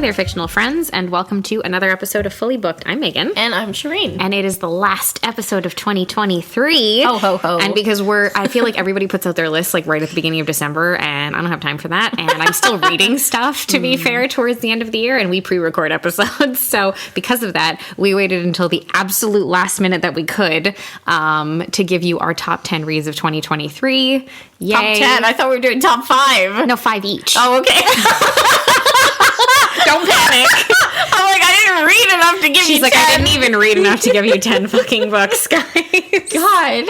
there, fictional friends, and welcome to another episode of Fully Booked. I'm Meaghan. And I'm Shirin. And it is the last episode of 2023. Ho, ho, ho. And because I feel like everybody puts out their lists like right at the beginning of December, and I don't have time for that. And I'm still reading stuff, to be fair, towards the end of the year, and we pre-record episodes. So because of that, we waited until the absolute last minute that we could to give you our top 10 reads of 2023. Yay. Top 10? I thought we were doing top 5. No, 5 each. Oh, okay. Don't panic. I'm like, I didn't read enough to give She's you like, 10. I didn't even read enough to give you 10 fucking books, guys. God.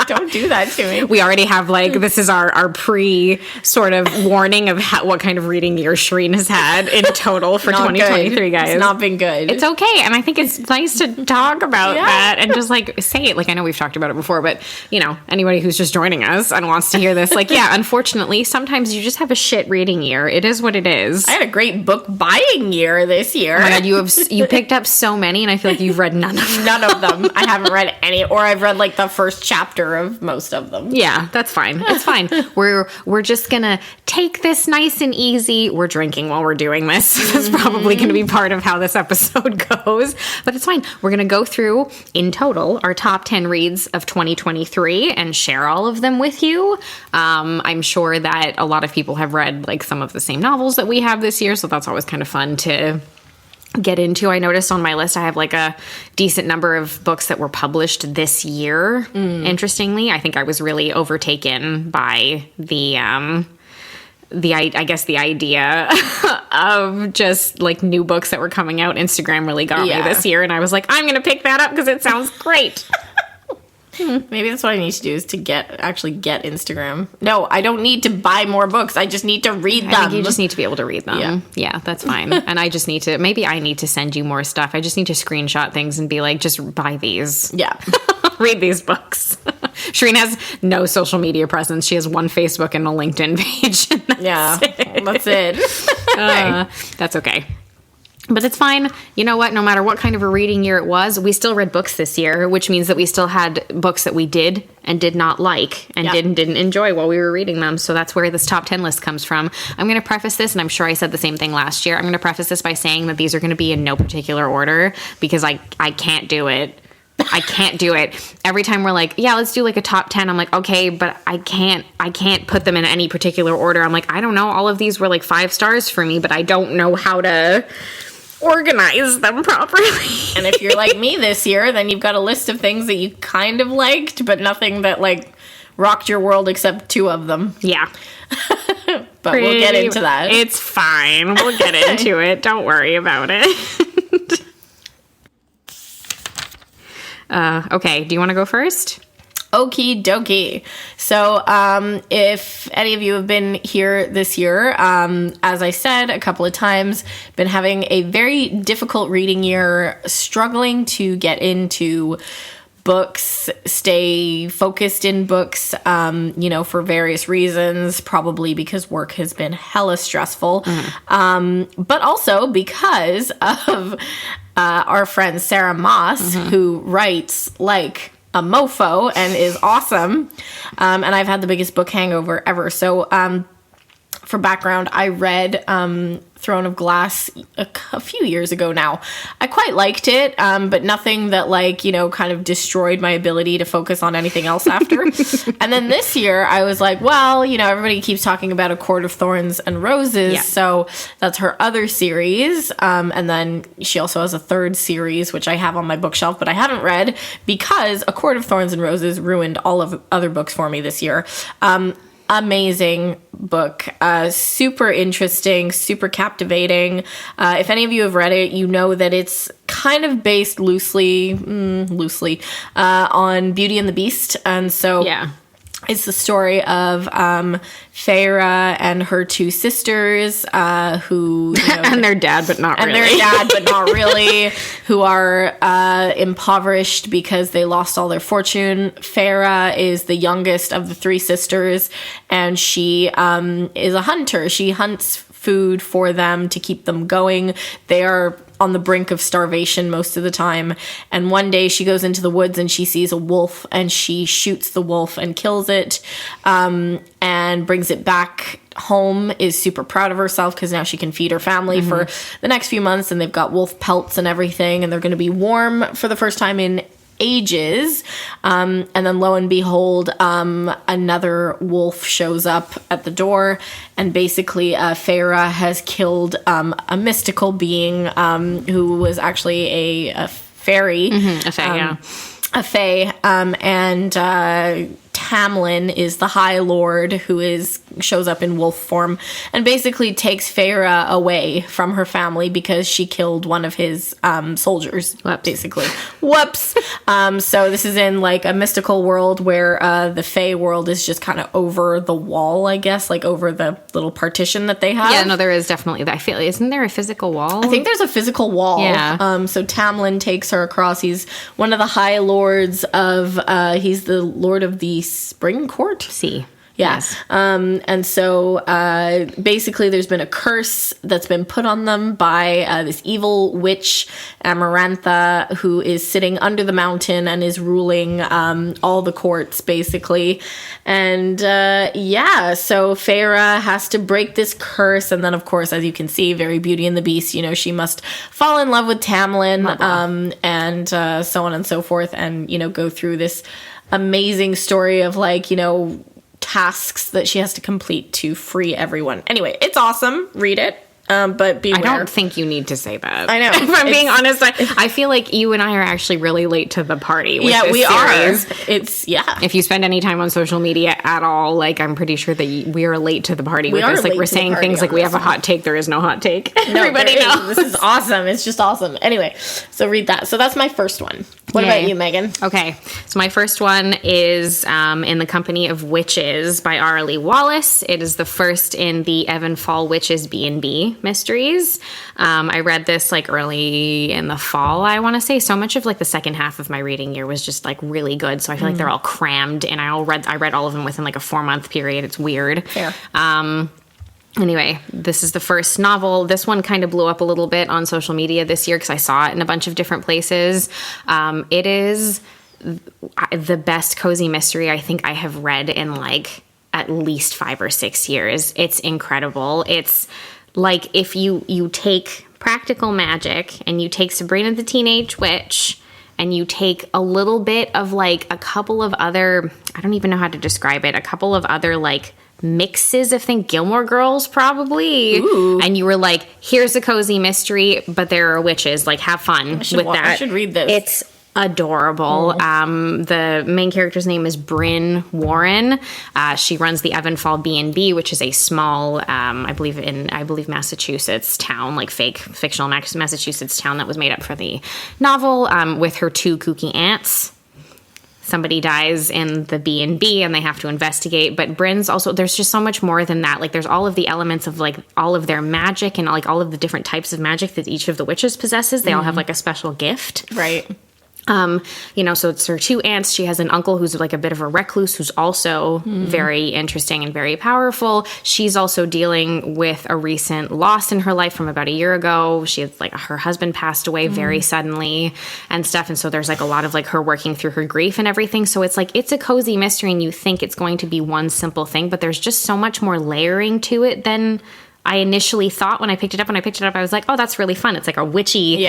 Don't do that to me. We already have, like, this is our pre sort of warning of what kind of reading year Shirin has had in total for 2023, guys. It's not been good. It's okay. And I think it's nice to talk about that and just, like, say it. Like, I know we've talked about it before, but, you know, anybody who's just joining us and wants to hear this, like, yeah, unfortunately, sometimes you just have a shit reading year. It is what it is. I had a great book buying year this year. Oh my God, you picked up so many, and I feel like you've read none of them. None of them. I haven't read any, or I've read like the first chapter of most of them. Yeah, that's fine. It's fine. We're just gonna take this nice and easy. We're drinking while we're doing this. That's probably gonna be part of how this episode goes, but it's fine. We're gonna go through in total our top 10 reads of 2023 and share all of them with you. I'm sure that a lot of people have read like some of the same novels that we have this year, so that's always kind of fun to get into. I noticed on my list I have like a decent number of books that were published this year. Interestingly, I think I was really overtaken by the I guess the idea of just like new books that were coming out. Instagram really got me this year, and I was like, I'm gonna pick that up because it sounds great. Maybe that's what I need to do is to actually get Instagram. No, I don't need to buy more books. I just need to read them. I think you just need to be able to read them. Yeah, that's fine. And I just need to, maybe I need to send you more stuff. I just need to screenshot things and be like, just buy these. Yeah. Read these books. Shirin has no social media presence. She has one Facebook and a LinkedIn page. That's it. That's okay. But it's fine. You know what? No matter what kind of a reading year it was, we still read books this year, which means that we still had books that we did and did not like and didn't enjoy while we were reading them. So that's where this top 10 list comes from. I'm going to preface this, and I'm sure I said the same thing last year. I'm going to preface this by saying that these are going to be in no particular order because I can't do it. I can't do it. Every time we're like, yeah, let's do like a top 10. I'm like, okay, but I can't put them in any particular order. I'm like, I don't know. All of these were like 5 stars for me, but I don't know how to organize them properly. And if you're like me this year, then you've got a list of things that you kind of liked, but nothing that like rocked your world except 2 of them. Yeah. But we'll get into that. It's fine. We'll get into it. Don't worry about it. Okay, do you want to go first? Okie dokie. So, if any of you have been here this year, as I said a couple of times, been having a very difficult reading year, struggling to get into books, stay focused in books, for various reasons, probably because work has been hella stressful, but also because of our friend Sarah Maas, who writes like a mofo and is awesome. And I've had the biggest book hangover ever. So, for background, I read Throne of Glass a few years ago now. I quite liked it, but nothing that kind of destroyed my ability to focus on anything else after. And then this year I was like, well, everybody keeps talking about A Court of Thorns and Roses. So that's her other series. And then she also has a third series, which I have on my bookshelf, but I haven't read because A Court of Thorns and Roses ruined all of other books for me this year. Amazing book, super interesting, super captivating. If any of you have read it, you know that it's kind of based loosely on Beauty and the Beast, and so it's the story of Feyre and her 2 sisters, who and their dad, but not really, who are impoverished because they lost all their fortune. Feyre is the youngest of the 3 sisters, and she is a hunter. She hunts food for them to keep them going. They are on the brink of starvation most of the time. And one day she goes into the woods and she sees a wolf and she shoots the wolf and kills it. And and brings it back home, is super proud of herself because now she can feed her family for the next few months, and they've got wolf pelts and everything, and they're going to be warm for the first time in ages. And then lo and behold, another wolf shows up at the door, and basically Feyre has killed a mystical being who was actually a fairy. A fae, A fae, and Tamlin is the High Lord who shows up in wolf form and basically takes Feyre away from her family because she killed one of his soldiers. Whoops. Basically. Whoops. So this is in like a mystical world where the Fae world is just kind of over the wall, I guess, like over the little partition that they have. Yeah, no, there is definitely that. I feel, isn't there a physical wall? I think there's a physical wall. Yeah. So Tamlin takes her across. He's one of the High Lords of, he's the Lord of the Spring Court? See. Yeah. Yes. And so basically there's been a curse that's been put on them by this evil witch, Amarantha, who is sitting under the mountain and is ruling all the courts, basically. And so Feyre has to break this curse. And then, of course, as you can see, very Beauty and the Beast, she must fall in love with Tamlin and so on and so forth, and, go through this amazing story of tasks that she has to complete to free everyone. Anyway, it's awesome. Read it. But beware. I don't think you need to say that. I know. If I'm being honest, I feel like you and I are actually really late to the party with this we series. Are. If you spend any time on social media at all, I'm pretty sure that we are late to the party with this. We're saying things like we have a hot take. There is no hot take. No, Everybody knows. This is awesome. It's just awesome. Anyway, so read that. So that's my first one. What about you, Meaghan? Okay. So my first one is In the Company of Witches by R. Lee Wallace. It is the first in the Evanfall Witches B&B mysteries. I read this early in the fall, I want to say. So much of the second half of my reading year was just really good. So I feel like they're all crammed, and I read all of them within a 4-month period. It's weird. Fair. Anyway, this is the first novel. This one kind of blew up a little bit on social media this year because I saw it in a bunch of different places. It is the best cozy mystery I think I have read in at least 5 or 6 years. It's incredible. It's if you take practical magic and you take Sabrina the Teenage Witch and you take a little bit of a couple of other, I don't even know how to describe it, a couple of other mixes of Gilmore Girls probably. Ooh. And you were here's a cozy mystery, but there are witches, have fun with that. I should read this. It's adorable. The main character's name is Bryn Warren. She runs the Evanfall B&B, which is a small, I believe Massachusetts town, fake fictional Massachusetts town that was made up for the novel, with her 2 kooky aunts. Somebody dies in the B&B and they have to investigate. But Bryn's also, there's just so much more than that. There's all of the elements of all of their magic and all of the different types of magic that each of the witches possesses. They all have a special gift. Right. So it's her 2 aunts. She has an uncle who's a bit of a recluse who's also very interesting and very powerful. She's also dealing with a recent loss in her life from about a year ago. She had her husband passed away very suddenly and stuff. And so there's a lot of her working through her grief and everything. So it's it's a cozy mystery and you think it's going to be one simple thing, but there's just so much more layering to it than I initially thought when I picked it up. When I picked it up, I was oh, that's really fun. It's a witchy,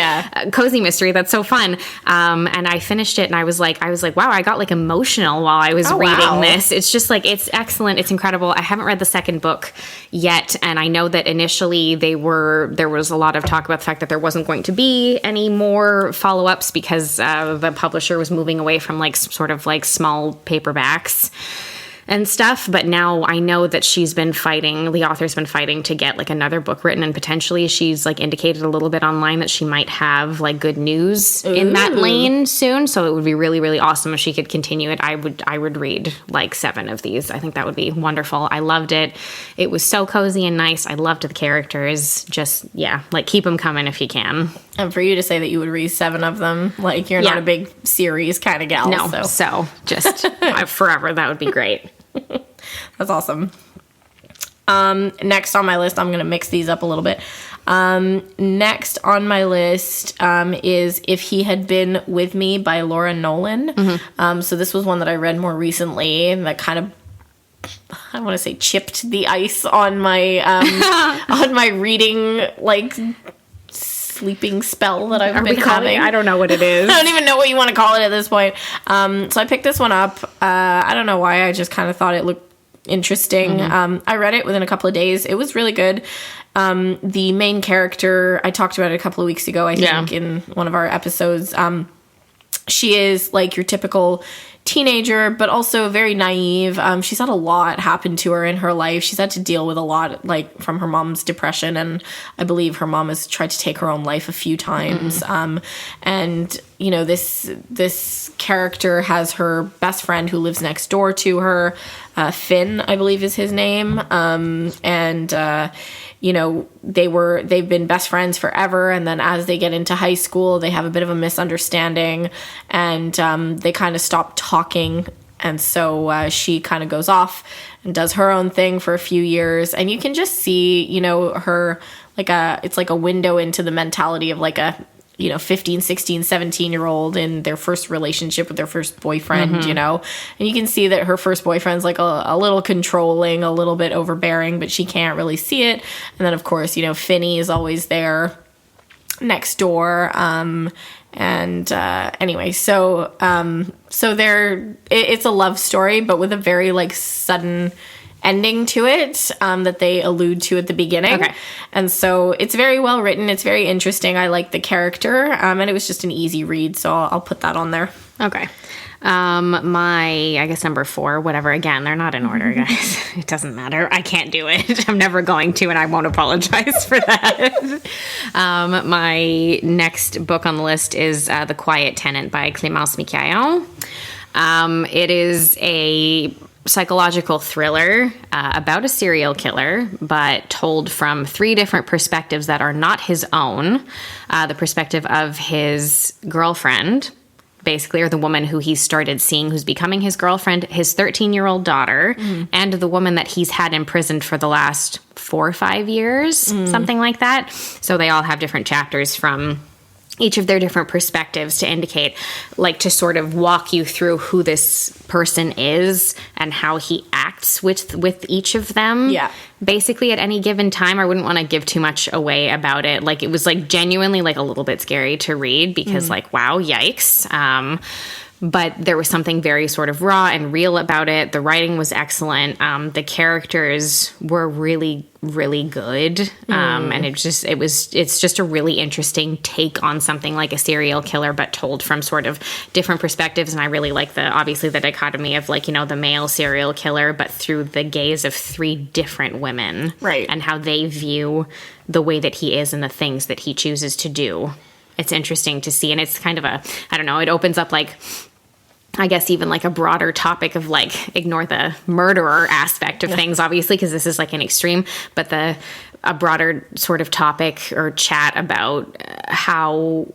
cozy mystery. That's so fun. And I finished it, and I was like, wow, I got emotional while I was reading this. It's just it's excellent. It's incredible. I haven't read the second book yet, and I know that initially there was a lot of talk about the fact that there wasn't going to be any more follow-ups because the publisher was moving away from sort of small paperbacks and stuff. But now I know that the author's been fighting to get another book written, and potentially she's indicated a little bit online that she might have good news in that lane soon. So it would be really, really awesome if she could continue it. I would read 7 of these. I think that would be wonderful. I loved it. It was so cozy and nice. I loved the characters. Just, keep them coming if you can. And for you to say that you would read 7 of them, you're not a big series kind of gal. No, so just forever, that would be great. That's awesome. Next on my list, I'm going to mix these up a little bit. Next on my list is If He Had Been With Me by Laura Nowlin. So this was one that I read more recently and that kind of I want to say chipped the ice on my on my reading like sleeping spell that I've been having. I don't know what it is. I don't even know what you want to call it at this point. So I picked this one up. I don't know why. I just kind of thought it looked interesting. I read it within a couple of days. It was really good. The main character, I talked about it a couple of weeks ago, I think, in one of our episodes. She is like your typical teenager, but also very naive. She's had a lot happen to her in her life. She's had to deal with a lot, like from her mom's depression, and I believe her mom has tried to take her own life a few times. And you know, this character has her best friend who lives next door to her. Finn, I believe, is his name. You know, they've been best friends forever, and then as they get into high school, they have a bit of a misunderstanding, and they kind of stop talking, and so she kind of goes off and does her own thing for a few years, and you can just see, you know, her it's like a window into the mentality of like a, you know, 15, 16, 17-year-old in their first relationship with their first boyfriend, you know? And you can see that her first boyfriend's like a little controlling, a little bit overbearing, but she can't really see it. And then, of course, you know, Finny is always there next door. Anyway, so it's a love story, but with a very, like, sudden ending to it that they allude to at the beginning. Okay. And so it's very well written. It's very interesting. I like the character. And it was just an easy read. So I'll put that on there. Okay. I guess number 4, whatever. Again, they're not in order, guys. It doesn't matter. I can't do it. I'm never going to, and I won't apologize for that. My next book on the list is The Quiet Tenant by Clémence Miquelon. It is a psychological thriller about a serial killer, but told from 3 different perspectives that are not his own. The perspective of his girlfriend, basically, or the woman who he started seeing, who's becoming his girlfriend, his 13-year-old daughter, and the woman that he's had imprisoned for the last 4 or 5 years, something like that. So they all have different chapters from each of their different perspectives to indicate, like, to sort of walk you through who this person is and how he acts with each of them. Yeah. Basically, at any given time, I wouldn't want to give too much away about it. Like, it was, like, genuinely, like, a little bit scary to read because, like, wow, yikes. But there was something very sort of raw and real about it. The writing was excellent. The characters were really, really good. And it's just a really interesting take on something like a serial killer, but told from sort of different perspectives. And I really like obviously the dichotomy of, like, you know, the male serial killer, but through the gaze of 3 different women. Right. And how they view the way that he is and the things that he chooses to do. It's interesting to see. And it's kind of I don't know, it opens up, like, I guess even like a broader topic of, like, ignore the murderer aspect of things, obviously, because this is like an extreme, but a broader sort of topic or chat about how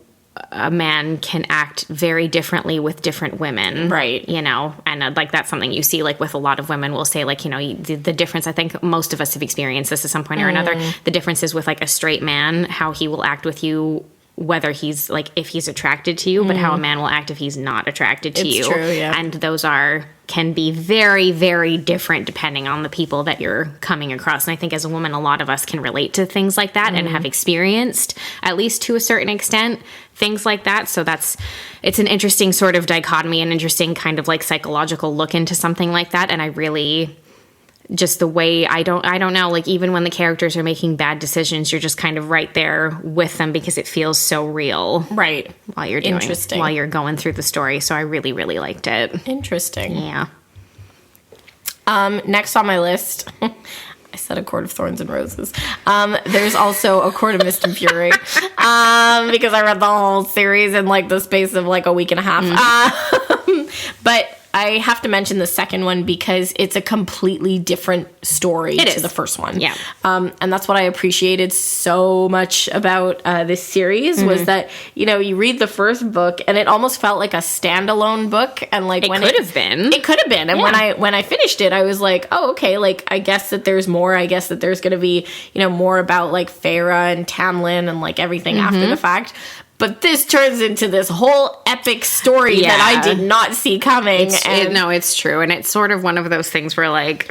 a man can act very differently with different women. Right. You know, and like that's something you see, like, with a lot of women will say, like, you know, the difference, I think most of us have experienced this at some point or another. The difference is with, like, a straight man, how he will act with you, whether he's, like, if he's attracted to you, but how a man will act if he's not attracted to you. It's true, yeah. And those can be very, very different depending on the people that you're coming across. And I think as a woman, a lot of us can relate to things like that and have experienced, at least to a certain extent, things like that. So it's an interesting sort of dichotomy, an interesting kind of, like, psychological look into something like that. And I really, just the way, I don't know, like, even when the characters are making bad decisions, you're just kind of right there with them because it feels so real. Right. While you're going through the story. So I really, really liked it. Interesting. Yeah. Next on my list, I said A Court of Thorns and Roses. There's also A Court of Mist and Fury, because I read the whole series in, like, the space of, like, a week and a half. But I have to mention the second one because it's a completely different story to the first one. Yeah. And that's what I appreciated so much about this series was that, you know, you read the first book and it almost felt like a standalone book. And, like, when it could have been. It could have been. And when I finished it, I was like, oh, okay, like, I guess that there's more. I guess that there's going to be, you know, more about, like, Feyre and Tamlin and, like, everything after the fact. But this turns into this whole epic story that I did not see coming. It's true. And it's sort of one of those things where, like,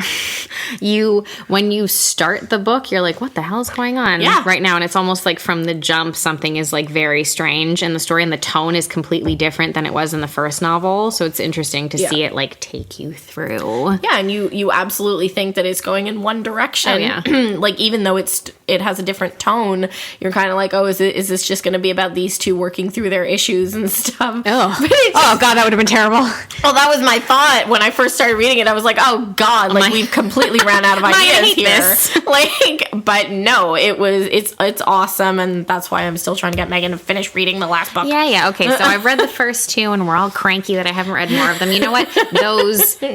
when you start the book, you're like, what the hell is going on right now? And it's almost like from the jump, something is, like, very strange in the story, and the tone is completely different than it was in the first novel. So it's interesting to see it, like, take you through. Yeah, and you absolutely think that it's going in one direction. Oh, yeah. Like, even though it has a different tone, you're kind of like, oh, is this just going to be about these two working through their issues and stuff? Oh God, that would have been terrible. Well, that was my thought when I first started reading it. I was like, oh God, like we've completely ran out of ideas here. Like, but no, it's awesome, and that's why I'm still trying to get Meaghan to finish reading the last book. Yeah. Okay, so I've read the first two, and we're all cranky that I haven't read more of them. You know what?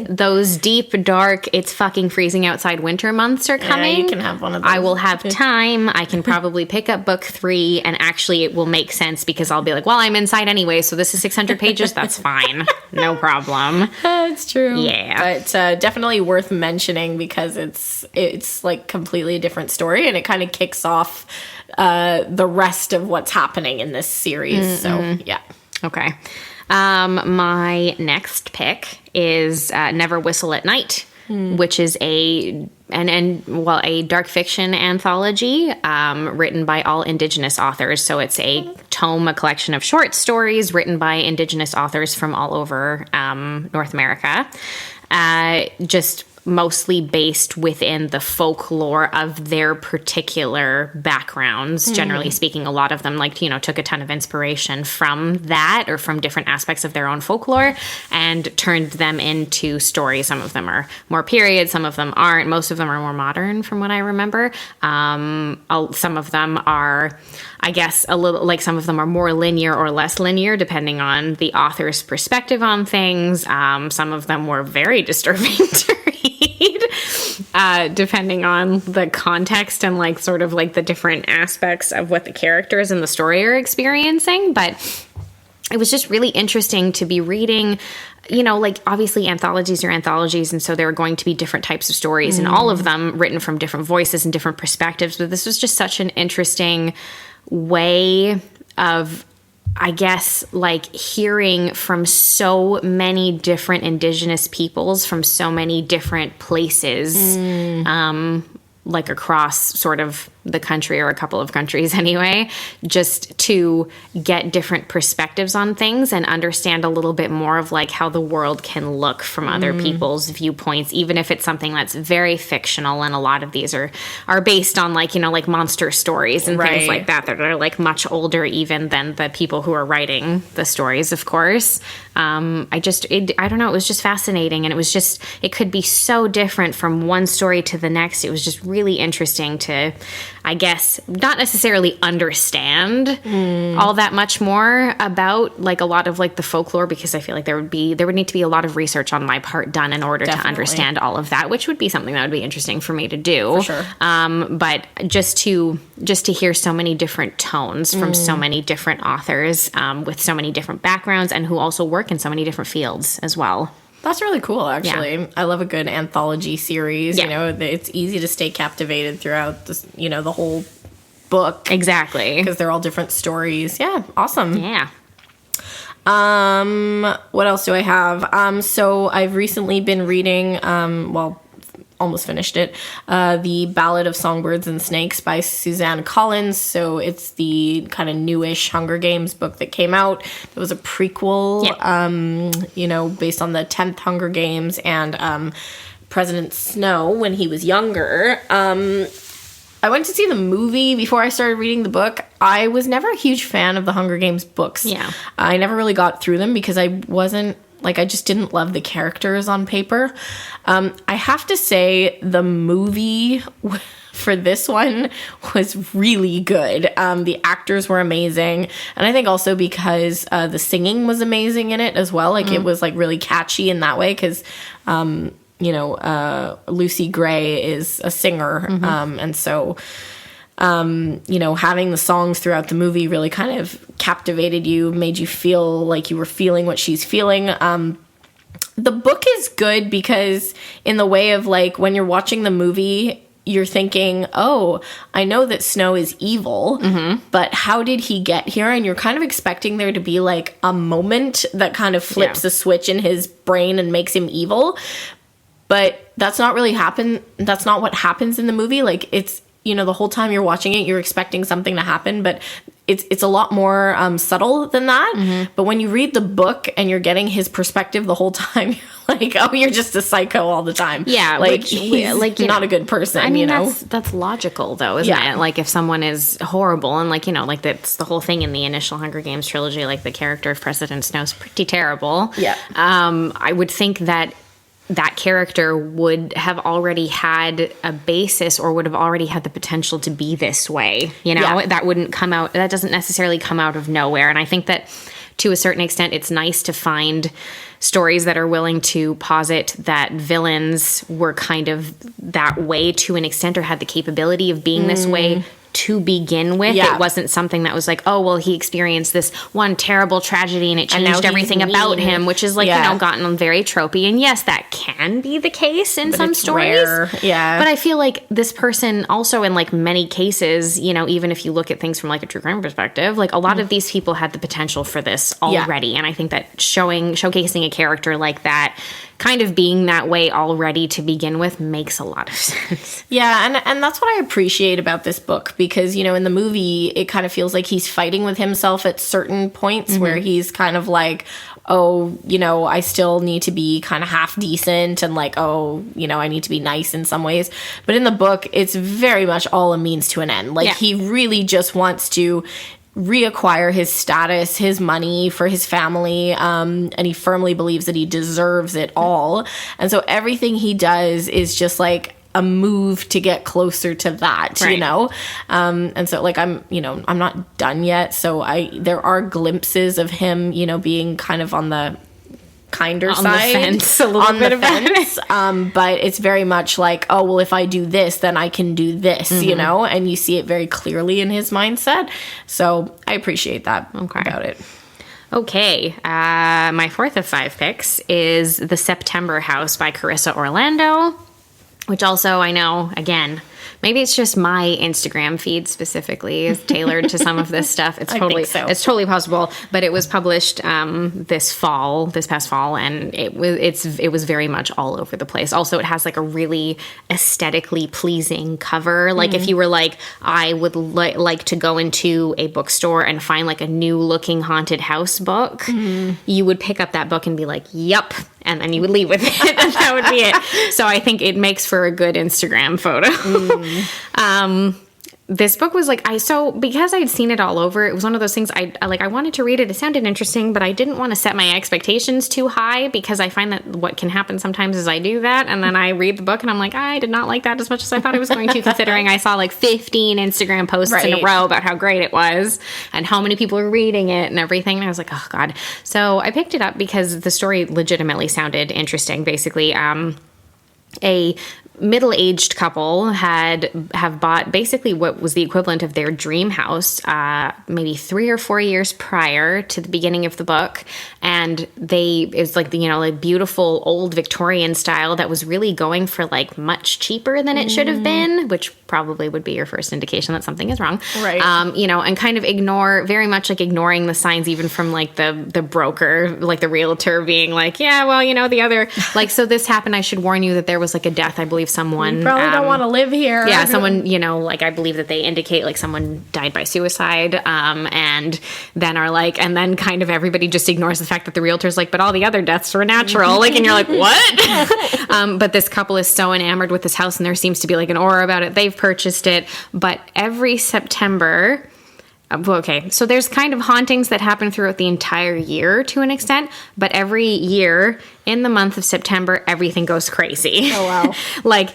Those deep, dark, it's fucking freezing outside winter months are coming. Yeah, you can have one of those. I will have time. I can probably pick up book 3, and actually it will make sense because I'll be like, well, I'm inside anyway, so this is 600 pages. That's fine. No problem. It's true. Yeah. But definitely worth mentioning because it's like completely a different story, and it kind of kicks off the rest of what's happening in this series. Mm-hmm. So, yeah. Okay. My next pick is Never Whistle at Night, which is a dark fiction anthology written by all Indigenous authors. So it's a collection of short stories written by Indigenous authors from all over North America. Just mostly based within the folklore of their particular backgrounds. Generally speaking, a lot of them took a ton of inspiration from that or from different aspects of their own folklore and turned them into stories. Some of them are more period, some of them aren't. Most of them are more modern from what I remember. Some of them are, I guess, a little like some of them are more linear or less linear depending on the author's perspective on things. Some of them were very disturbing to read. Depending on the context and the different aspects of what the characters in the story are experiencing. But it was just really interesting to be reading, obviously anthologies are anthologies. And so there are going to be different types of stories and all of them written from different voices and different perspectives. But this was just such an interesting way of, I guess, hearing from so many different Indigenous peoples from so many different places, across sort of the country or a couple of countries anyway, just to get different perspectives on things and understand a little bit more of how the world can look from other people's viewpoints, even if it's something that's very fictional. And a lot of these are based on monster stories and things like that are much older even than the people who are writing the stories, of course. I don't know, it was just fascinating, and it could be so different from one story to the next. It was just really interesting to, I guess, not necessarily understand all that much more about a lot of the folklore, because I feel like there would need to be a lot of research on my part done in order to understand all of that, which would be something that would be interesting for me to do. For sure. But just to hear so many different tones from so many different authors with so many different backgrounds and who also work in so many different fields as well. That's really cool, actually. Yeah. I love a good anthology series. Yeah. It's easy to stay captivated throughout this, the whole book. Exactly. Because they're all different stories. Yeah, awesome. Yeah. What else do I have? So I've recently been reading, almost finished it, The Ballad of Songbirds and Snakes by Suzanne Collins. So it's the kind of newish Hunger Games book that came out. It was a prequel, based on the 10th Hunger Games and President Snow when he was younger. I went to see the movie before I started reading the book. I was never a huge fan of the Hunger Games books. Yeah. I never really got through them because I wasn't, I just didn't love the characters on paper. I have to say the movie for this one was really good. The actors were amazing. And I think also because the singing was amazing in it as well. It was really catchy in that way because, Lucy Gray is a singer. And so, having the songs throughout the movie really kind of captivated you, made you feel like you were feeling what she's feeling. The book is good because in the way of when you're watching the movie, you're thinking, oh, I know that Snow is evil, but how did he get here? And you're kind of expecting there to be like a moment that kind of flips a switch in his brain and makes him evil. But that's not really that's not what happens in the movie. Like, it's, you know, the whole time you're watching it, you're expecting something to happen, but it's a lot more subtle than that. But when you read the book and you're getting his perspective the whole time, you're like, oh, you're just a psycho all the time. Yeah, like, he's like, not a good person. I mean, you know, that's logical though, isn't it? Like, if someone is horrible, and like, you know, like that's the whole thing in the initial Hunger Games trilogy. Like, the character of President Snow's pretty terrible. Yeah. I would think that character would have already had a basis, or would have already had the potential to be this way. You know, that wouldn't come out. That doesn't necessarily come out of nowhere. And I think that to a certain extent, it's nice to find stories that are willing to posit that villains were kind of that way to an extent, or had the capability of being this way to begin with. It wasn't something that was like, oh, well, he experienced this one terrible tragedy and it changed everything about him, which is like, you know, gotten very tropey. And yes, that can be the case in some stories. Rare. Yeah. But I feel like this person also, in like many cases, you know, even if you look at things from like a true crime perspective, like a lot of these people had the potential for this already. And I think that showcasing a character like that, kind of being that way already to begin with, makes a lot of sense. Yeah, and that's what I appreciate about this book, because, you know, in the movie, it kind of feels like he's fighting with himself at certain points where he's kind of like, oh, you know, I still need to be kind of half decent, and like, oh, you know, I need to be nice in some ways. But in the book, it's very much all a means to an end. Like, he really just wants to reacquire his status, his money for his family, and he firmly believes that he deserves it all. And so everything he does is just like a move to get closer to that, you know? And so like, I'm not done yet. So there are glimpses of him, you know, being kind of on the kinder side, the fence, a little bit about it. But it's very much like, oh, well, if I do this, then I can do this, you know, and you see it very clearly in his mindset. So I appreciate that about it. Okay, my fourth of 5 picks is The September House by Carissa Orlando, which also, I know, again, maybe it's just my Instagram feed specifically is tailored to some of this stuff. It's totally, it's totally possible. But it was published this past fall, and it was very much all over the place. Also, it has like a really aesthetically pleasing cover. Like if you were like, I would like to go into a bookstore and find like a new looking haunted house book, you would pick up that book and be like, "Yup." And then you would leave with it, and that would be it. So I think it makes for a good Instagram photo. This book was like, because I'd seen it all over, it was one of those things I wanted to read it. It sounded interesting, but I didn't want to set my expectations too high, because I find that what can happen sometimes is I do that, and then I read the book and I'm like, I did not like that as much as I thought I was going to, considering I saw like 15 Instagram posts in a row about how great it was and how many people were reading it and everything. And I was like, oh God. So I picked it up because the story legitimately sounded interesting. Basically, a middle-aged couple have bought basically what was the equivalent of their dream house maybe 3 or 4 years prior to the beginning of the book, and it's like the, you know, like beautiful old Victorian style that was really going for like much cheaper than it should have been, which probably would be your first indication that something is wrong, right? You know, and kind of ignoring the signs even from like the broker, like the realtor being like, yeah, well, you know, the other, like, so this happened, I should warn you that there was like a death, I believe someone, you probably don't want to live here. Yeah, someone, you know, like I believe that they indicate like someone died by suicide, and then kind of everybody just ignores the fact that the realtor's like, but all the other deaths were natural, like, and you're like, what? But this couple is so enamored with this house, and there seems to be like an aura about it. They've purchased it, but every September, okay, so there's kind of hauntings that happen throughout the entire year to an extent, but every year in the month of September, everything goes crazy. Oh, wow. like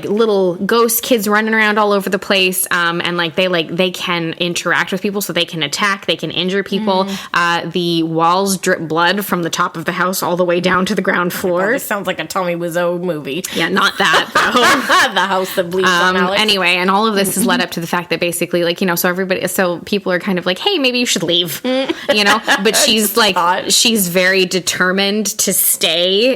little ghost kids running around all over the place, and they can interact with people, so they can attack, they can injure people. The walls drip blood from the top of the house all the way down to the ground floor. This sounds like a Tommy Wiseau movie. Yeah, not that though. The house that bleeds on Alex. Anyway, and all of this is led up to the fact that basically, like, you know, so people are kind of like, hey, maybe you should leave, you know, but she's very determined to stay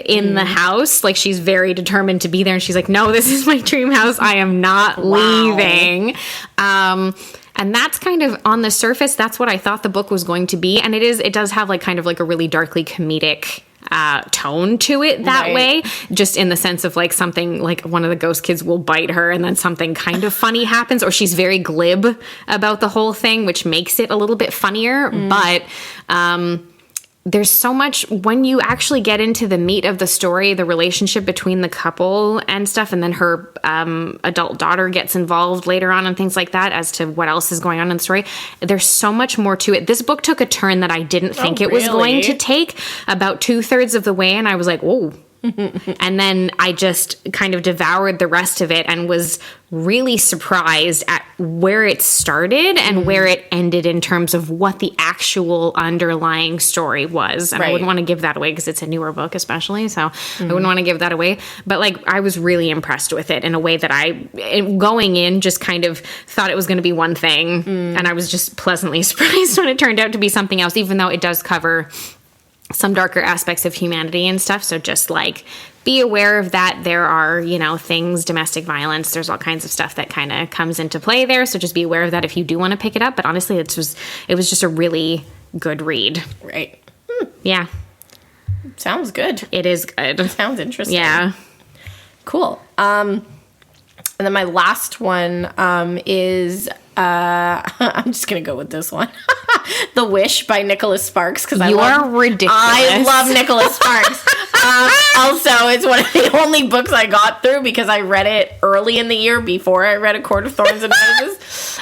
in the house. Like, she's very determined to be there, and she's like, no, this is my dream house. I am not leaving. And that's kind of, on the surface, that's what I thought the book was going to be. And it does have like kind of like a really darkly comedic tone to it that way, just in the sense of like something like one of the ghost kids will bite her and then something kind of funny happens, or she's very glib about the whole thing, which makes it a little bit funnier. But there's so much when you actually get into the meat of the story, the relationship between the couple and stuff, and then her adult daughter gets involved later on and things like that as to what else is going on in the story. There's so much more to it. This book took a turn that I didn't think it was going to take about 2/3 of the way, and I was like, whoa. And then I just kind of devoured the rest of it and was really surprised at where it started and where it ended in terms of what the actual underlying story was. And I wouldn't want to give that away because it's a newer book especially, so I wouldn't want to give that away. But like, I was really impressed with it in a way that going in, just kind of thought it was going to be one thing, and I was just pleasantly surprised when it turned out to be something else, even though it does cover some darker aspects of humanity and stuff. So just like, be aware of that. There are, things, domestic violence, there's all kinds of stuff that kind of comes into play there. So just be aware of that if you do want to pick it up. But honestly, it was just a really good read. Right. Yeah. Sounds good. It is good. Sounds interesting. Yeah. Cool. And then my last one is I'm just gonna go with this one. The Wish by Nicholas Sparks, because you are ridiculous. I love Nicholas Sparks. Also, it's one of the only books I got through because I read it early in the year before I read A Court of Thorns and Roses.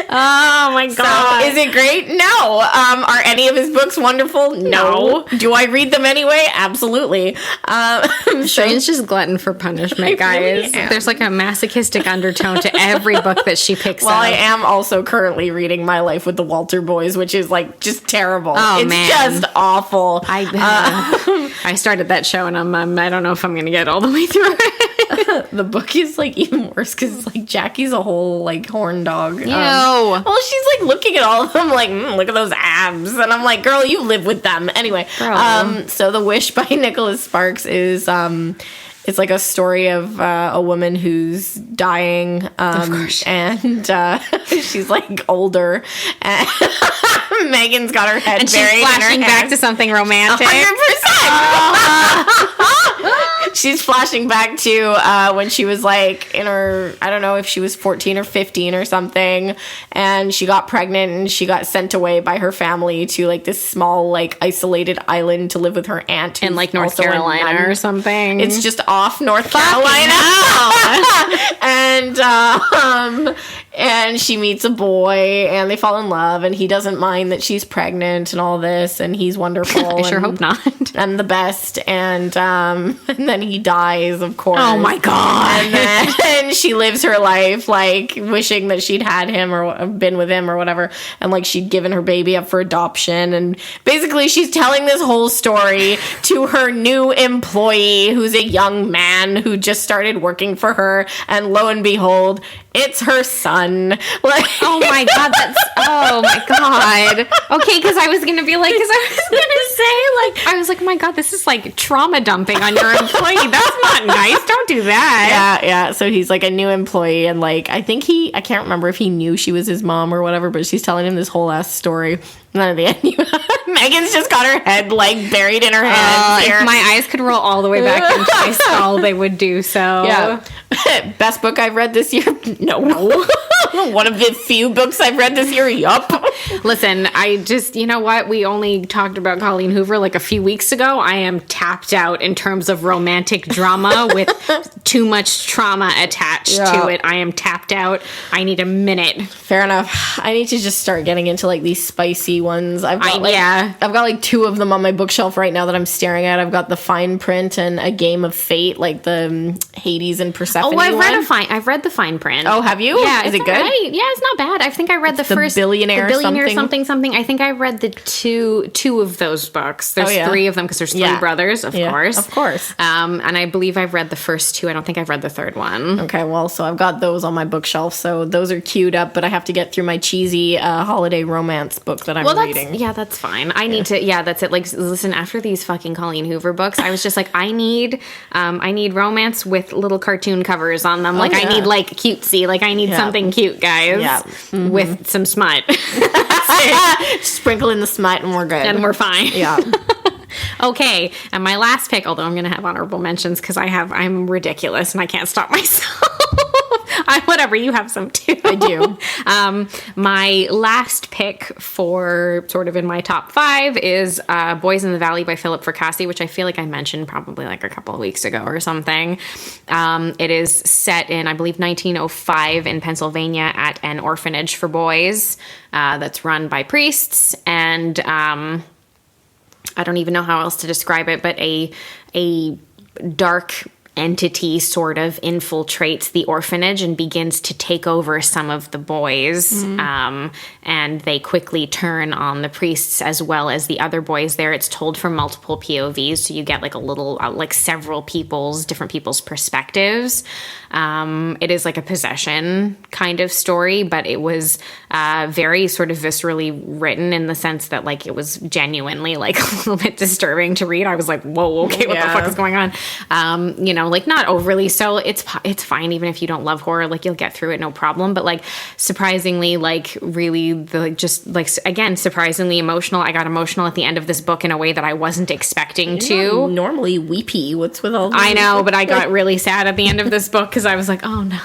Oh my god. So, is it great? No. Are any of his books wonderful? No. Do I read them anyway? Absolutely. Shirin's just glutton for punishment, guys. Really, there's like a masochistic undertone to every book that she picks up. Well, I am also currently reading My Life with the Walter Boys, which is like just terrible. Oh, it's man. Just awful. I started that show and I don't know if I'm going to get all the way through it. The book is like even worse because like Jackie's a whole like horn dog. Ew. Well, she's like looking at all of them like, look at those abs, and I'm like, girl, you live with them anyway. So The Wish by Nicholas Sparks is it's like a story of a woman who's dying, and she's like older, and Meaghan's got her head and buried she's flashing in her back head. to something romantic. 100%. She's flashing back to when she was like in her, I don't know if she was 14 or 15 or something, and she got pregnant and she got sent away by her family to like this small like isolated island to live with her aunt in like North Carolina or something. It's just off North Carolina. And she meets a boy and they fall in love and he doesn't mind that she's pregnant and all this and he's wonderful. I sure hope not. And the best. And then he dies, of course. Oh my god. And then she lives her life like wishing that she'd had him or been with him or whatever, and like she'd given her baby up for adoption, and basically she's telling this whole story to her new employee who's a young man who just started working for her, and lo and behold, it's her son. Like, oh my god, oh my god. Okay, because I was gonna be like, I was like, oh my god, this is like trauma dumping on your employee. That's not nice. Don't do that. Yeah. So he's like a new employee, and like I can't remember if he knew she was his mom or whatever, but she's telling him this whole ass story. And then at the end, Meaghan's just got her head like buried in her hands. If my eyes could roll all the way back into my skull, they would do so. Yeah. Best book I've read this year? No. One of the few books I've read this year? Yup. Listen, I just, you know what? We only talked about Colleen Hoover like a few weeks ago. I am tapped out in terms of romantic drama with too much trauma attached to it. I am tapped out. I need a minute. Fair enough. I need to just start getting into like these spicy ones. I've got like two of them on my bookshelf right now that I'm staring at. I've got The Fine Print and A Game of Fate, like the Hades and Persephone. Oh, I've read The Fine Print. Oh, have you? Yeah. Is it good? Right. Yeah, it's not bad. I think I read the first Billionaire something. I think I read the two of those books. There's 3 of them because there's 3 brothers, of course. Of course. And I believe I've read the first 2. I don't think I've read the third one. Okay, well, so I've got those on my bookshelf, so those are queued up, but I have to get through my cheesy holiday romance book that I'm reading. Yeah, that's fine. I need to, that's it. Like, listen, after these fucking Colleen Hoover books, I was just like, I need romance with little cartoon covers on them. Like, I need, like, cutesy. Like, I need something cute, guys. Yeah. With some smut. Sprinkle in the smut and we're good. And we're fine. Yeah. Okay, and my last pick, although I'm going to have honorable mentions because I'm ridiculous and I can't stop myself. Whatever, you have some too. I do. My last pick for sort of in my top 5 is Boys in the Valley by Philip Fracassi, which I feel like I mentioned probably like a couple of weeks ago or something. It is set in, I believe, 1905 in Pennsylvania at an orphanage for boys that's run by priests, and I don't even know how else to describe it, but a dark entity sort of infiltrates the orphanage and begins to take over some of the boys. And they quickly turn on the priests as well as the other boys there. It's told from multiple POVs, so you get like a little, like several different people's perspectives. It is like a possession kind of story, but it was very sort of viscerally written in the sense that like it was genuinely like a little bit disturbing to read. I was like, whoa, okay, what the fuck is going on? Like not overly so. It's fine even if you don't love horror, like you'll get through it no problem. But like surprisingly, like really surprisingly emotional. I got emotional at the end of this book in a way that I wasn't expecting to. Normally weepy. What's with all this? I know, but I got really sad at the end of this book because I was like, oh no.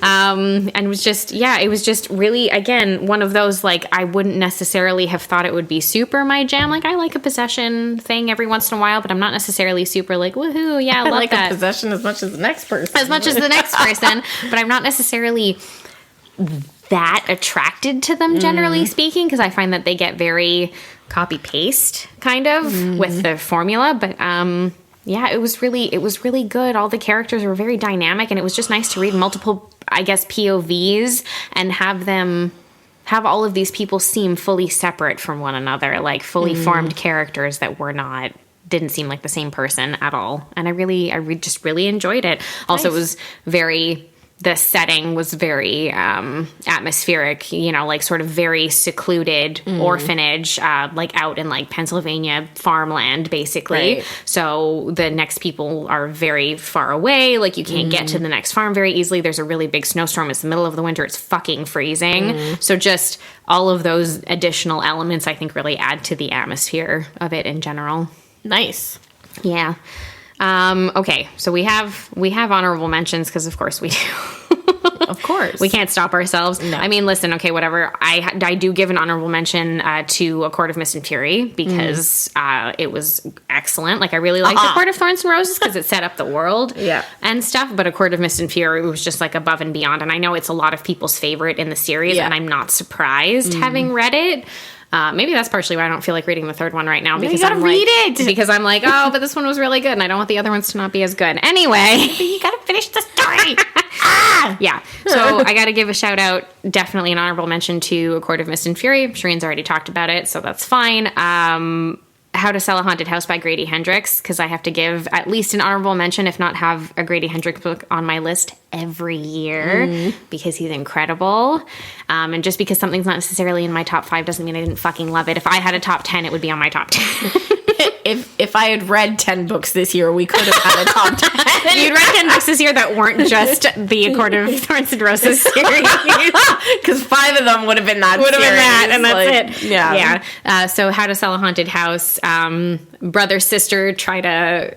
And it was just really, again, one of those, like, I wouldn't necessarily have thought it would be super my jam. Like, I like a possession thing every once in a while, but I'm not necessarily super like, woohoo, yeah, I love like that. A possession as much as the next person. But I'm not necessarily that attracted to them, generally speaking, because I find that they get very copy-paste, kind of, with the formula, but yeah, it was really good. All the characters were very dynamic, and it was just nice to read multiple, I guess, POVs and have all of these people seem fully separate from one another, like fully formed characters that didn't seem like the same person at all. And I just really enjoyed it. Also, It was the setting was very atmospheric, like sort of very secluded orphanage, like out in like Pennsylvania farmland, basically. Right. So the next people are very far away. Like you can't get to the next farm very easily. There's a really big snowstorm. It's the middle of the winter. It's fucking freezing. So just all of those additional elements, I think, really add to the atmosphere of it in general. Nice. Yeah. Okay, so we have honorable mentions because of course we do. Of course. We can't stop ourselves. No. I mean, listen, okay, whatever. I do give an honorable mention to A Court of Mist and Fury because it was excellent. Like, I really liked A Court of Thorns and Roses because it set up the world and stuff, but A Court of Mist and Fury was just, like, above and beyond. And I know it's a lot of people's favorite in the series, and I'm not surprised having read it. Maybe that's partially why I don't feel like reading the third one right now. Because you gotta read it! Because I'm like, oh, but this one was really good, and I don't want the other ones to not be as good. Anyway. You gotta finish the story! Yeah. So I gotta give a shout out, definitely an honorable mention to A Court of Mist and Fury. Shirin's already talked about it, so that's fine. How to Sell a Haunted House by Grady Hendrix, because I have to give at least an honorable mention, if not have a Grady Hendrix book on my list every year, because he's incredible. And just because something's not necessarily in my top 5 doesn't mean I didn't fucking love it. If I had a top 10, it would be on my top 10. If I had read 10 books this year, we could have had a top 10. You'd read 10 books this year that weren't just the A Court of Thorns and Roses series. Because 5 of them would have been that Would have been that, and that's it. Yeah. So How to Sell a Haunted House. Brother, sister try to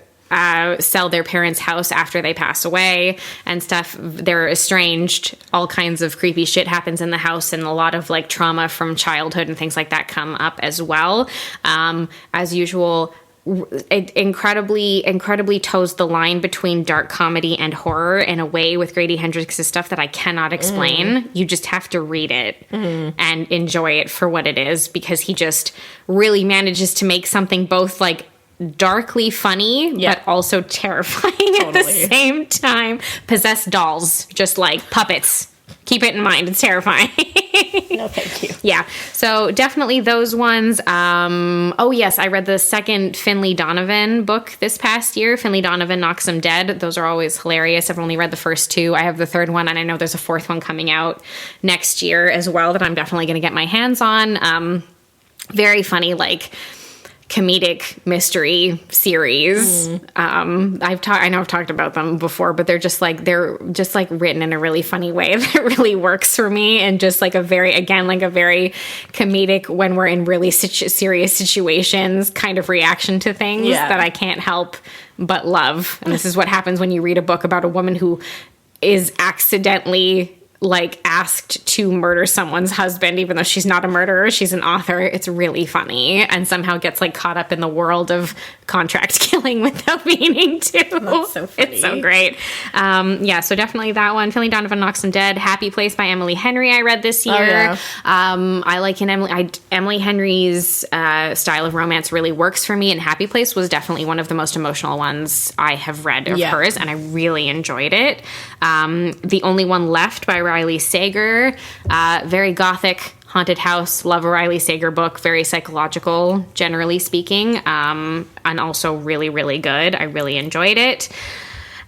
sell their parents' house after they pass away and stuff. They're estranged. All kinds of creepy shit happens in the house, and a lot of like trauma from childhood and things like that come up as well. As usual, it incredibly toes the line between dark comedy and horror in a way with Grady Hendrix's stuff that I cannot explain. You just have to read it and enjoy it for what it is, because he just really manages to make something both like darkly funny but also terrifying at the same time. Possessed dolls, just like puppets Keep it in mind. It's terrifying. No, thank you. Yeah. So definitely those ones. Oh, yes. I read the second Finley Donovan book this past year. Finley Donovan Knocks 'Em Dead. Those are always hilarious. I've only read the first two. I have the third one, and I know there's a fourth one coming out next year as well that I'm definitely going to get my hands on. Very funny, like, comedic mystery series. I know I've talked about them before, but they're just like written in a really funny way that really works for me, and just like a very comedic, when we're in really serious situations kind of reaction to things that I can't help but love. And this is what happens when you read a book about a woman who is accidentally like asked to murder someone's husband, even though she's not a murderer, she's an author. It's really funny, and somehow gets like caught up in the world of contract killing without meaning to. That's so funny. It's so great. So definitely that one. Finley Donovan Knocks 'Em Dead. Happy Place by Emily Henry I read this year. Oh, yeah. I like Emily Henry's style of romance really works for me, and Happy Place was definitely one of the most emotional ones I have read of hers, and I really enjoyed it. The Only One Left by Riley Sager, very gothic, haunted house. Love a Riley Sager book. Very psychological, generally speaking, and also really, really good. I really enjoyed it.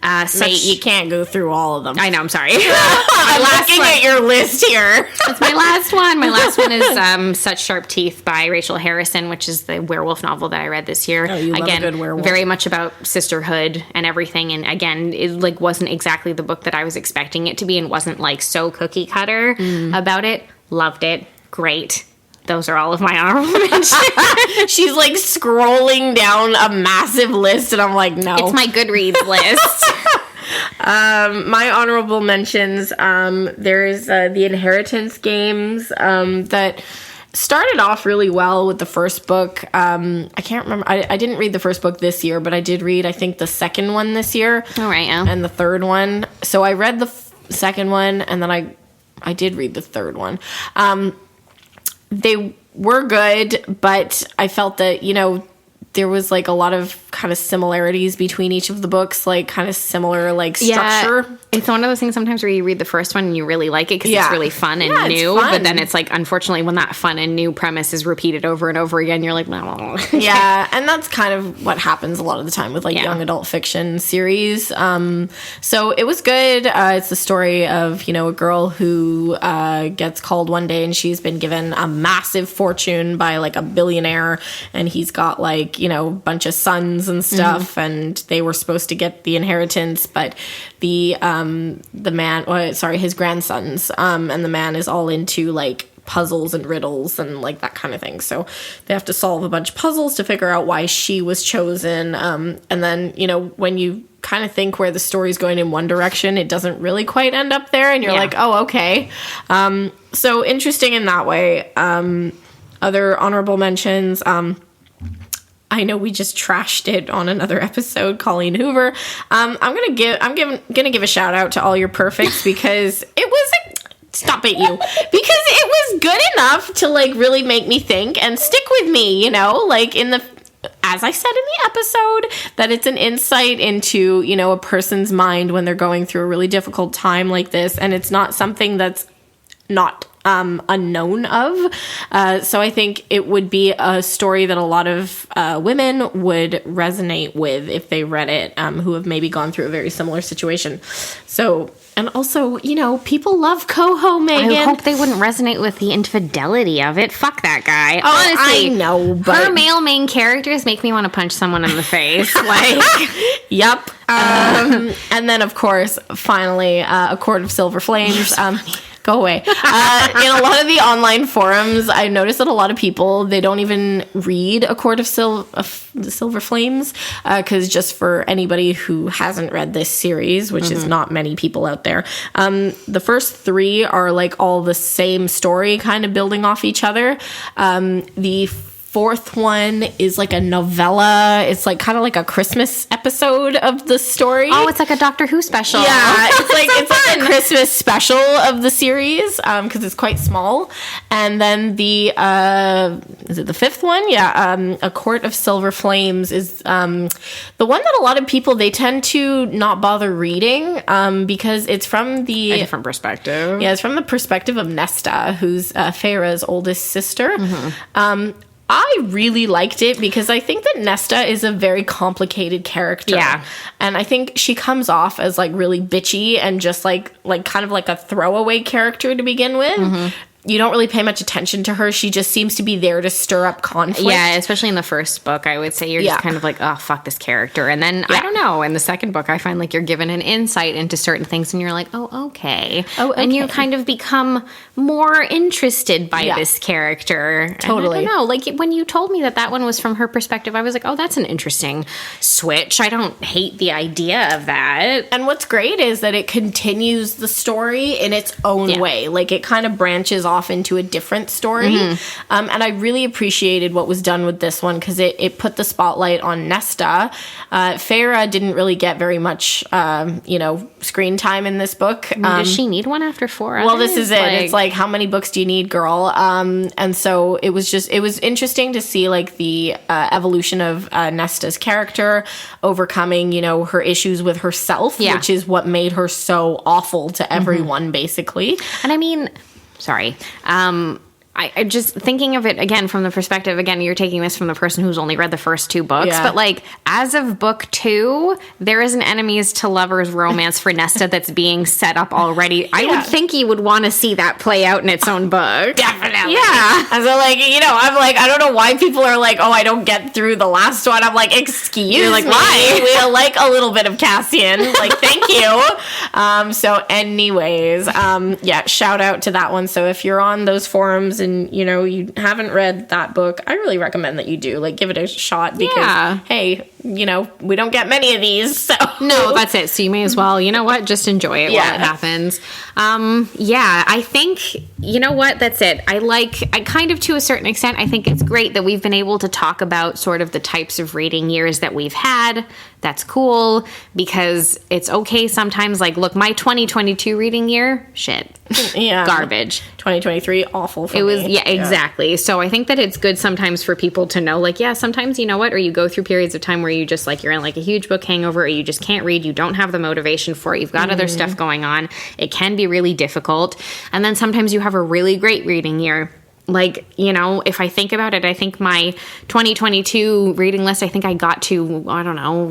You can't go through all of them. I know, I'm sorry. I'm looking at your list here. That's my last one. My last one is Such Sharp Teeth by Rachel Harrison, which is the werewolf novel that I read this year. Oh, you love a good werewolf. Very much about sisterhood and everything. And again, it like wasn't exactly the book that I was expecting it to be, and wasn't like so cookie cutter about it. Loved it. Great. Those are all of my honorable mentions. She's like scrolling down a massive list, and I'm like, no. It's my Goodreads list. My honorable mentions, there's the Inheritance games that started off really well with the first book. I can't remember. I didn't read the first book this year, but I did read, I think, the second one this year. All right, yeah. And the third one. So I read the second one, and then I did read the third one. They were good, but I felt that, there was like a lot of kind of similarities between each of the books, like kind of similar like structure. Yeah, it's one of those things sometimes where you read the first one and you really like it because it's really fun and new, but then it's like, unfortunately, when that fun and new premise is repeated over and over again, you're like, no. Yeah, and that's kind of what happens a lot of the time with like young adult fiction series. So it was good. It's the story of, a girl who gets called one day, and she's been given a massive fortune by like a billionaire, and he's got like, a bunch of sons and stuff, and they were supposed to get the inheritance, but his grandsons, and the man is all into like puzzles and riddles and like that kind of thing. So they have to solve a bunch of puzzles to figure out why she was chosen. And then, when you kind of think where the story's going in one direction, it doesn't really quite end up there, and you're like, oh, okay. So interesting in that way. Other honorable mentions, I know we just trashed it on another episode, Colleen Hoover. I'm gonna give a shout out to all your perfects, because it was stop it, you, because it was good enough to like really make me think and stick with me, like as I said in the episode, that it's an insight into, a person's mind when they're going through a really difficult time like this, and it's not something that's not unknown of. So I think it would be a story that a lot of women would resonate with if they read it, who have maybe gone through a very similar situation. So, and also, people love Coho, Meaghan. I hope they wouldn't resonate with the infidelity of it. Fuck that guy. Oh, honestly, I know, but her male main characters make me want to punch someone in the face. Like, yep. And then, of course, finally, A Court of Silver Flames. Go away. In a lot of the online forums, I noticed that a lot of people, they don't even read A Court of Silver Flames, because just for anybody who hasn't read this series, which is not many people out there, the first three are like all the same story, kind of building off each other. The fourth one is like a novella. It's like kind of like a Christmas episode of the story. Oh, it's like a Doctor Who special. Yeah, it's like a Christmas special of the series because it's quite small. And then the is it the fifth one? Yeah, A Court of Silver Flames is the one that a lot of people, they tend to not bother reading because it's from A different perspective. Yeah, it's from the perspective of Nesta, who's Feyre's oldest sister. I really liked it because I think that Nesta is a very complicated character. Yeah. And I think she comes off as like really bitchy and just like kind of like a throwaway character to begin with. You don't really pay much attention to her. She just seems to be there to stir up conflict. Yeah, especially in the first book, I would say you're just kind of like, oh, fuck this character. And then, I don't know, in the second book, I find like you're given an insight into certain things and you're like, oh, okay. And you kind of become more interested by this character. Totally. And I don't know, like when you told me that one was from her perspective, I was like, oh, that's an interesting switch. I don't hate the idea of that. And what's great is that it continues the story in its own way. Like it kind of branches off into a different story. And I really appreciated what was done with this one because it put the spotlight on Nesta. Feyre didn't really get very much, screen time in this book. Does she need one after 4 Well, this is it. It's like, how many books do you need, girl? And so it was interesting to see like the evolution of Nesta's character overcoming, her issues with herself, which is what made her so awful to everyone, basically. And I mean, sorry. I just thinking of it again from the perspective, again, you're taking this from the person who's only read the first 2 books, but like as of book 2, there is an enemies to lovers romance for Nesta that's being set up already. I would think you would want to see that play out in its own book. Definitely. Yeah. And so like, I'm like, I don't know why people are like, oh, I don't get through the last one. I'm like, excuse me. why? We like a little bit of Cassian. Like, thank you. So anyways, shout out to that one. So if you're on those forums and you haven't read that book, I really recommend that you do. Like, give it a shot because hey, we don't get many of these. So no, that's it. So you may as well, just enjoy it while it happens. I think that's it. I kind of, to a certain extent, I think it's great that we've been able to talk about sort of the types of reading years that we've had. That's cool because it's okay sometimes. Like, look, my 2022 reading year, shit. Garbage. 2023, awful for me. It was, exactly. So I think that it's good sometimes for people to know, like, sometimes, or you go through periods of time where you just, like, you're in, like, a huge book hangover, or you just can't read, you don't have the motivation for it, you've got other stuff going on. It can be really difficult. And then sometimes you have a really great reading year. Like, if I think about it, I think my 2022 reading list, I think I got to,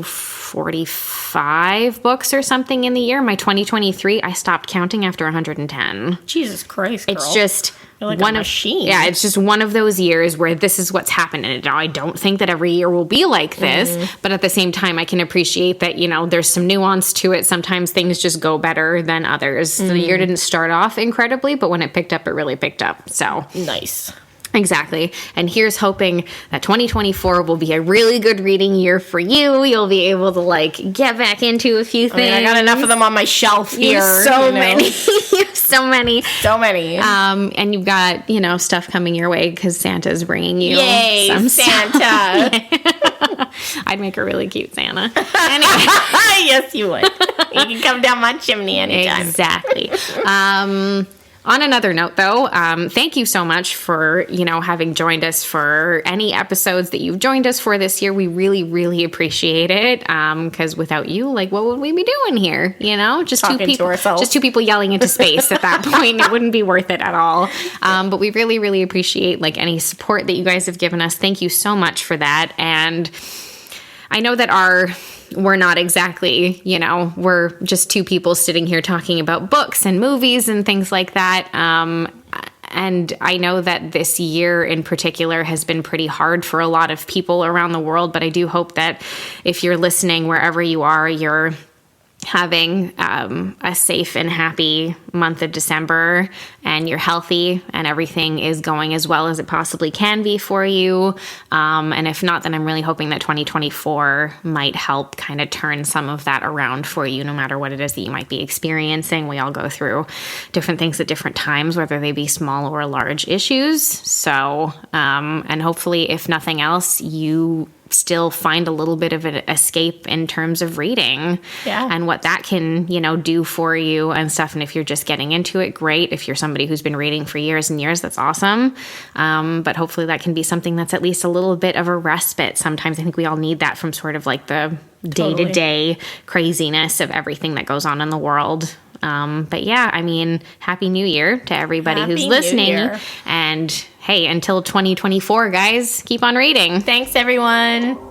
45 books or something in the year. My 2023, I stopped counting after 110. Jesus Christ, girl. It's just You're like one a machine. It's just one of those years where this is what's happened. And I don't think that every year will be like this, but at the same time, I can appreciate that, there's some nuance to it. Sometimes things just go better than others. The year didn't start off incredibly, but when it picked up, it really picked up. So nice. Exactly. And here's hoping that 2024 will be a really good reading year for you. You'll be able to get back into a few things. I got enough of them on my shelf here. So many. So many. So many. And you've got, stuff coming your way because Santa's bringing you some Santa. I'd make a really cute Santa. Anyway. Yes, you would. You can come down my chimney anytime. Exactly. On another note, though, thank you so much for, having joined us for any episodes that you've joined us for this year. We really, really appreciate it. Because without you, what would we be doing here? Just talking two people, to ourselves. Just 2 people yelling into space at that point. It wouldn't be worth it at all. But we really, really appreciate any support that you guys have given us. Thank you so much for that. And I know that we're not exactly, we're just 2 people sitting here talking about books and movies and things like that. And I know that this year in particular has been pretty hard for a lot of people around the world, but I do hope that if you're listening wherever you are, you're having a safe and happy month of December, and you're healthy and everything is going as well as it possibly can be for you. And if not, then I'm really hoping that 2024 might help kind of turn some of that around for you, no matter what it is that you might be experiencing. We all go through different things at different times, whether they be small or large issues. So, and hopefully, if nothing else, you still find a little bit of an escape in terms of reading and what that can, do for you and stuff. And if you're just getting into it, great. If you're somebody who's been reading for years and years, that's awesome. But hopefully that can be something that's at least a little bit of a respite. Sometimes I think we all need that from sort of like the day-to-day craziness of everything that goes on in the world. But yeah, I mean, Happy New Year to everybody who's listening. And hey, until 2024, guys, keep on reading. Thanks, everyone.